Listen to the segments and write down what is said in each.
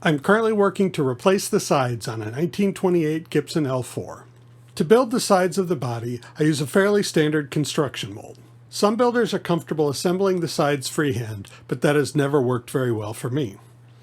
I'm currently working to replace the sides on a 1928 Gibson L-4. To build the sides of the body, I use a fairly standard construction mold. Some builders are comfortable assembling the sides freehand, but that has never worked very well for me.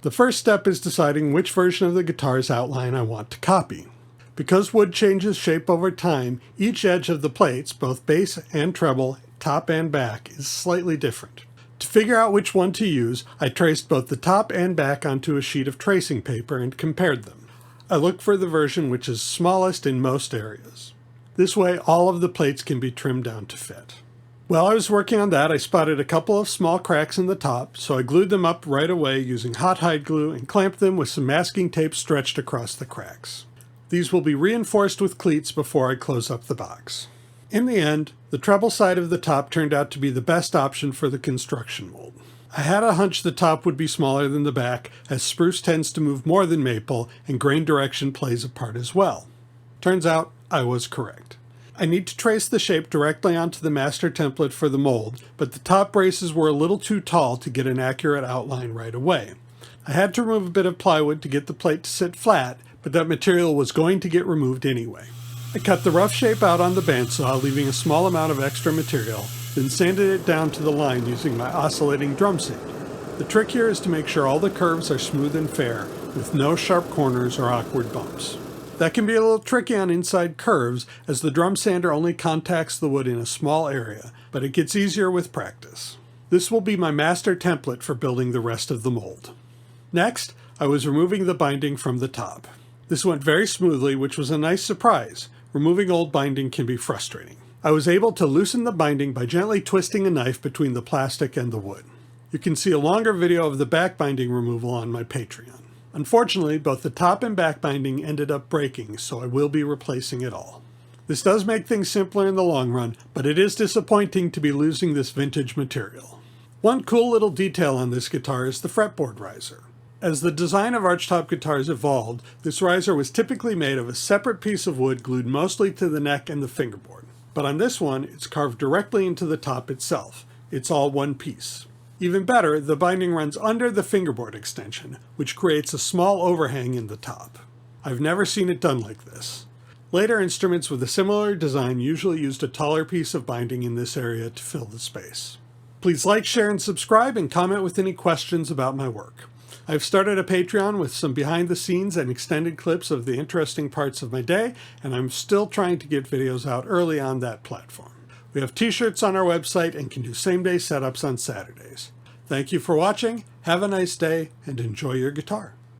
The first step is deciding which version of the guitar's outline I want to copy. Because wood changes shape over time, each edge of the plates, both bass and treble, top and back, is slightly different. To figure out which one to use, I traced both the top and back onto a sheet of tracing paper and compared them. I look for the version which is smallest in most areas. This way, all of the plates can be trimmed down to fit. While I was working on that, I spotted a couple of small cracks in the top, so I glued them up right away using hot hide glue and clamped them with some masking tape stretched across the cracks. These will be reinforced with cleats before I close up the box. In the end, the treble side of the top turned out to be the best option for the construction mold. I had a hunch the top would be smaller than the back, as spruce tends to move more than maple, and grain direction plays a part as well. Turns out, I was correct. I need to trace the shape directly onto the master template for the mold, but the top braces were a little too tall to get an accurate outline right away. I had to remove a bit of plywood to get the plate to sit flat, but that material was going to get removed anyway. I cut the rough shape out on the bandsaw, leaving a small amount of extra material, then sanded it down to the line using my oscillating drum sand. The trick here is to make sure all the curves are smooth and fair, with no sharp corners or awkward bumps. That can be a little tricky on inside curves, as the drum sander only contacts the wood in a small area, but it gets easier with practice. This will be my master template for building the rest of the mold. Next, I was removing the binding from the top. This went very smoothly, which was a nice surprise. Removing old binding can be frustrating. I was able to loosen the binding by gently twisting a knife between the plastic and the wood. You can see a longer video of the back binding removal on my Patreon. Unfortunately, both the top and back binding ended up breaking, so I will be replacing it all. This does make things simpler in the long run, but it is disappointing to be losing this vintage material. One cool little detail on this guitar is the fretboard riser. As the design of archtop guitars evolved, this riser was typically made of a separate piece of wood glued mostly to the neck and the fingerboard. But on this one, it's carved directly into the top itself. It's all one piece. Even better, the binding runs under the fingerboard extension, which creates a small overhang in the top. I've never seen it done like this. Later instruments with a similar design usually used a taller piece of binding in this area to fill the space. Please like, share, and subscribe, and comment with any questions about my work. I've started a Patreon with some behind the scenes and extended clips of the interesting parts of my day, and I'm still trying to get videos out early on that platform. We have t-shirts on our website and can do same-day setups on Saturdays. Thank you for watching, have a nice day, and enjoy your guitar.